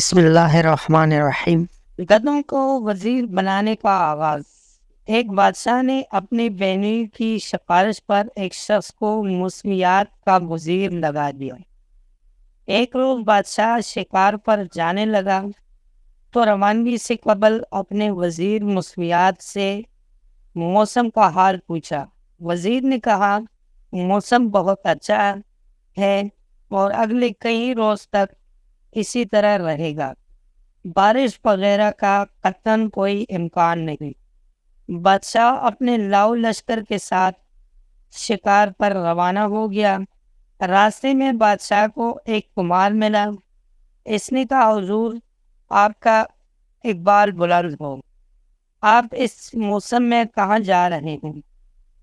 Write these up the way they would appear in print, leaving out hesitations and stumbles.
بسم اللہ الرحمن الرحیم۔ گدھوں کو وزیر بنانے کا آغاز۔ ایک بادشاہ نے اپنی بہنوئی کی سفارش پر ایک شخص کو موسمیات کا وزیر لگا دیا۔ ایک روز بادشاہ شکار پر جانے لگا تو روانگی سے قبل اپنے وزیر موسمیات سے موسم کا حال پوچھا۔ وزیر نے کہا، موسم بہت اچھا ہے اور اگلے کئی روز تک اسی طرح رہے گا، بارش وغیرہ کا قطعاً کوئی امکان نہیں۔ بادشاہ اپنے لاؤ لشکر کے ساتھ شکار پر روانہ ہو گیا۔ راستے میں بادشاہ کو ایک کمار ملا۔ اس نے کہا، حضور، آپ کا اقبال بلند ہو، آپ اس موسم میں کہاں جا رہے ہیں؟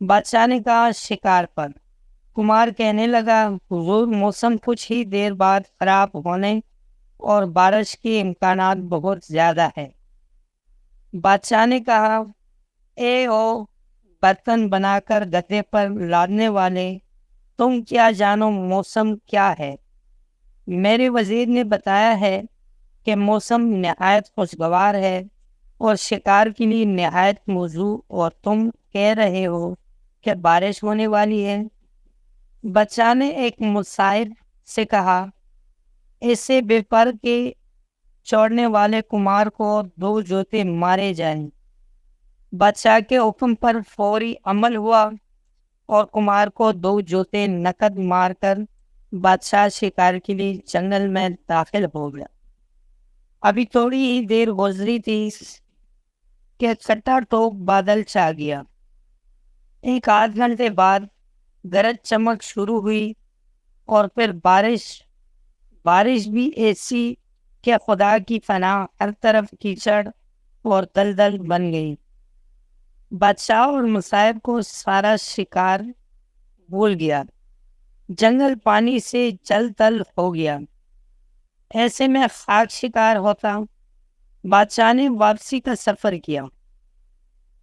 بادشاہ نے کہا، شکار پر۔ کمار کہنے لگا، حضور، موسم کچھ ہی دیر بعد خراب ہونے اور بارش کے امکانات بہت زیادہ ہے۔ بادشاہ نے کہا، اے او برتن بنا کر گدھے پر لادنے والے، تم کیا جانو موسم کیا ہے؟ میرے وزیر نے بتایا ہے کہ موسم نہایت خوشگوار ہے اور شکار کے لیے نہایت موزوں، اور تم کہہ رہے ہو کہ بارش ہونے والی ہے۔ بادشاہ نے ایک مصاحب سے کہا، اسے بے پر کے چوڑنے والے کمار کو 2 جوتے مارے جائیں۔ بادشاہ کے حکم پر فوری عمل ہوا اور کمار کو 2 جوتے نقد مار کر بادشاہ شکار کے لیے جنگل میں داخل ہو گیا۔ ابھی تھوڑی ہی دیر گزری تھی کہ کٹا ٹوپ بادل چھا گیا۔ ایک آدھ گھنٹے بعد گرج چمک شروع ہوئی اور پھر بارش بھی ایسی کہ خدا کی پناہ، ہر طرف کیچڑ اور دلدل بن گئی۔ بادشاہ اور مصاحب کو سارا شکار بھول گیا۔ جنگل پانی سے جل تل ہو گیا۔ ایسے میں خاک شکار ہوتا۔ بادشاہ نے واپسی کا سفر کیا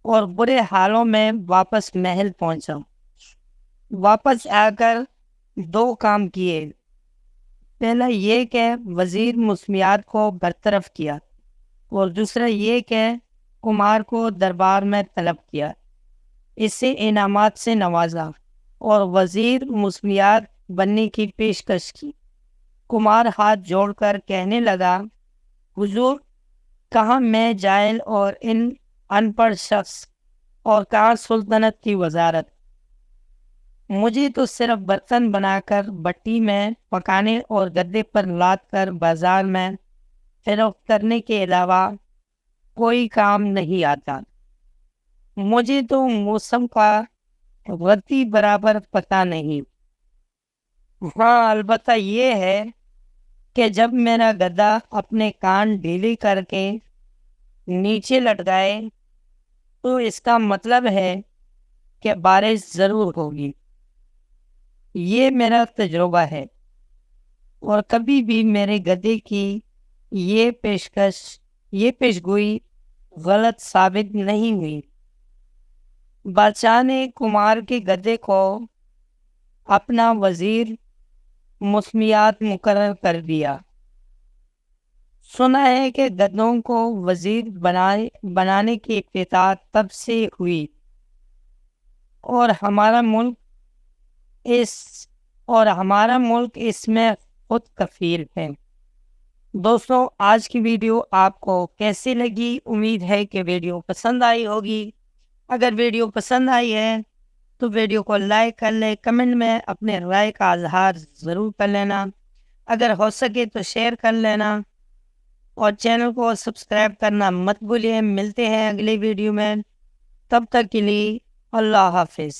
اور برے حالوں میں واپس محل پہنچا۔ واپس آ کر 2 کام کیے۔ پہلا یہ کہ وزیر موسمیات کو برطرف کیا، اور دوسرا یہ کہ کمار کو دربار میں طلب کیا، اسے انعامات سے نوازا اور وزیر موسمیات بننے کی پیشکش کی۔ کمار ہاتھ جوڑ کر کہنے لگا، حضور، کہاں میں جاہل اور ان پڑھ شخص، اور کہاں سلطنت کی وزارت؟ مجھے تو صرف برتن بنا کر بٹی میں پکانے اور گدے پر لاد کر بازار میں فروخت کرنے کے علاوہ کوئی کام نہیں آتا۔ مجھے تو موسم کا رتی برابر پتہ نہیں۔ ہاں، البتہ یہ ہے کہ جب میرا گدھا اپنے کان ڈھیلے کر کے نیچے لٹکائے تو اس کا مطلب ہے کہ بارش ضرور ہوگی۔ یہ میرا تجربہ ہے، اور کبھی بھی میرے گدھے کی یہ پیشگوئی غلط ثابت نہیں ہوئی۔ بادشاہ نے کمار کے گدھے کو اپنا وزیر موسمیات مقرر کر دیا۔ سنا ہے کہ گدھوں کو وزیر بنانے کی ابتدا تب سے ہوئی، اور ہمارا ملک اس میں خود کفیل ہے۔ دوستوں، آج کی ویڈیو آپ کو کیسی لگی؟ امید ہے کہ ویڈیو پسند آئی ہوگی۔ اگر ویڈیو پسند آئی ہے تو ویڈیو کو لائک کر لیں، کمنٹ میں اپنے رائے کا اظہار ضرور کر لینا، اگر ہو سکے تو شیئر کر لینا، اور چینل کو سبسکرائب کرنا مت بھولیے۔ ملتے ہیں اگلی ویڈیو میں، تب تک کے لیے اللہ حافظ۔